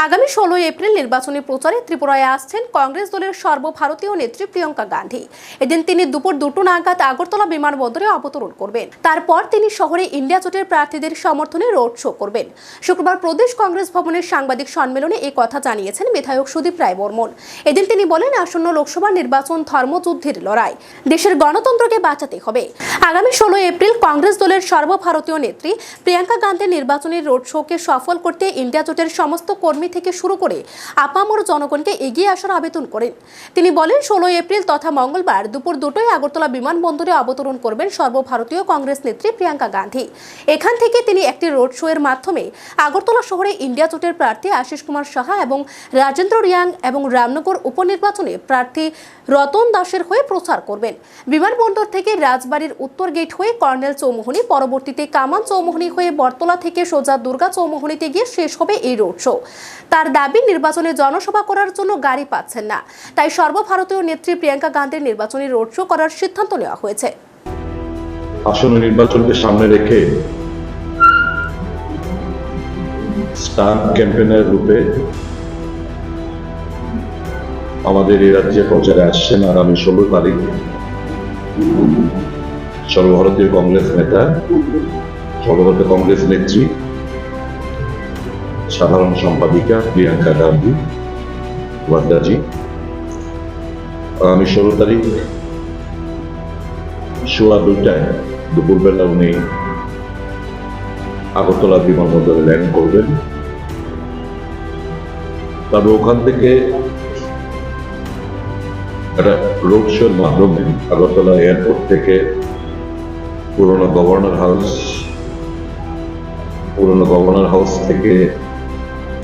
আগামী 16 এপ্রিল নির্বাচনী প্রচারে ত্রিপুরায় আসছেন কংগ্রেস দলের সর্বভারতীয় নেত্রী প্রিয়াঙ্কা গান্ধী। এদিন তিনি দুপুর 2টা নাগাদ আগরতলা বিমানবন্দরে অবতরণ করবেন। তারপর তিনি শহরে ইন্ডিয়া জোটের প্রার্থীদের সমর্থনে রোড শো করবেন। শুক্রবার প্রদেশ কংগ্রেস ভবনের সাংবাদিক সম্মেলনে এই কথা জানিয়েছেন বিধায়ক সুদীপ রায় বর্মন। এদিন তিনি বলেন, আসন্ন লোকসভা নির্বাচন ধর্মযুদ্ধের লড়াই, দেশের গণতন্ত্রকে বাঁচাতে হবে। আগামী 16 এপ্রিল কংগ্রেস দলের সর্বভারতীয় নেত্রী প্রিয়াঙ্কা গান্ধীর নির্বাচনী রোড শোকে সফল করতে ইন্ডিয়া জোটের সমস্ত কর্মী থেকে শুরু করে আপামর জনগণকে এগিয়ে আসার আবেদন করেন। তিনি বলেন, 16 এপ্রিল তথা মঙ্গলবার দুপুর 2টায় আগরতলা বিমানবন্দরে অবতরণ করবেন সর্বভারতীয় কংগ্রেস নেত্রী প্রিয়াঙ্কা গান্ধী। এখান থেকে তিনি একটি রোড শো এর মাধ্যমে আগরতলা শহরে ইন্ডিয়া জোটের প্রার্থী আশিস কুমার সাহা এবং রাজেন্দ্র রিয়াং এবং রামনগর উপনির্বাচনে প্রার্থী রতন দাসের হয়ে প্রচার করবেন। বিমানবন্দর থেকে রাজবাড়ির উত্তর গেট হয়ে কর্নেল চৌমুহনী, পরবর্তীতে কামান চৌমুহনী হয়ে বটতলা থেকে সোজা দুর্গা চৌমুহনীতে গিয়ে শেষ হবে এই রোড শো। তার দাবি, নির্বাচনে জনসভা করার জন্য গাড়ি পাচ্ছেন না, তাই সর্বভারতীয় নেত্রী প্রিয়াঙ্কা গান্ধীর নির্বাচনী রোড শো করার সিদ্ধান্ত নেওয়া হয়েছে। আসন্ন নির্বাচনকে সামনে রেখে স্টার ক্যাম্পেইনের রূপে আমাদের এই রাজ্যে প্রচারে আসছেন আগামী 16 তারিখ সর্বভারতীয় কংগ্রেস নেতা, সর্বভারতীয় কংগ্রেস নেত্রী, সাধারণ সম্পাদিকা প্রিয়াঙ্কা গান্ধী ওয়াদ্দাজি। আগামী 16 তারিখ সোয়া 2টায় দুপুরবেলা উনি আগরতলা বিমানবন্দরে ল্যান্ড করবেন। তবে ওখান থেকে একটা রোড শোর মাধ্যমে আগরতলা এয়ারপোর্ট থেকে পুরনো গভর্নর হাউস থেকে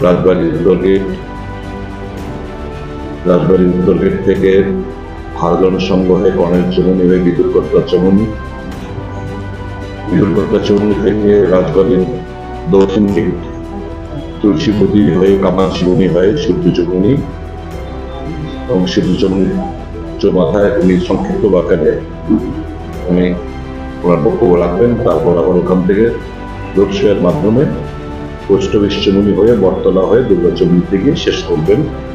রাজবাড়ির উত্তর গেট থেকে হারজন সংঘ হয়ে কর্নেল চৌমুহনী হয়ে বিদুরকর্তা চৌমুহনী থেকে রাজবাড়ির দক্ষিণ গেট তুলসীপতি হয়ে কামান চৌমুহনী হয়ে সূর্য চৌমুহনী এবং সূর্য চৌমুহনী মাথায় উনি সংক্ষিপ্ত আকারে উনি ওনার বক্তব্য রাখবেন। তারপর আবার ওখান থেকে রোড শো এর মাধ্যমে পোস্ট অফিস চৌমুহনী হয়ে বটতলা হয়ে দুর্গা চৌমুহনীতে গিয়ে শেষ করবেন।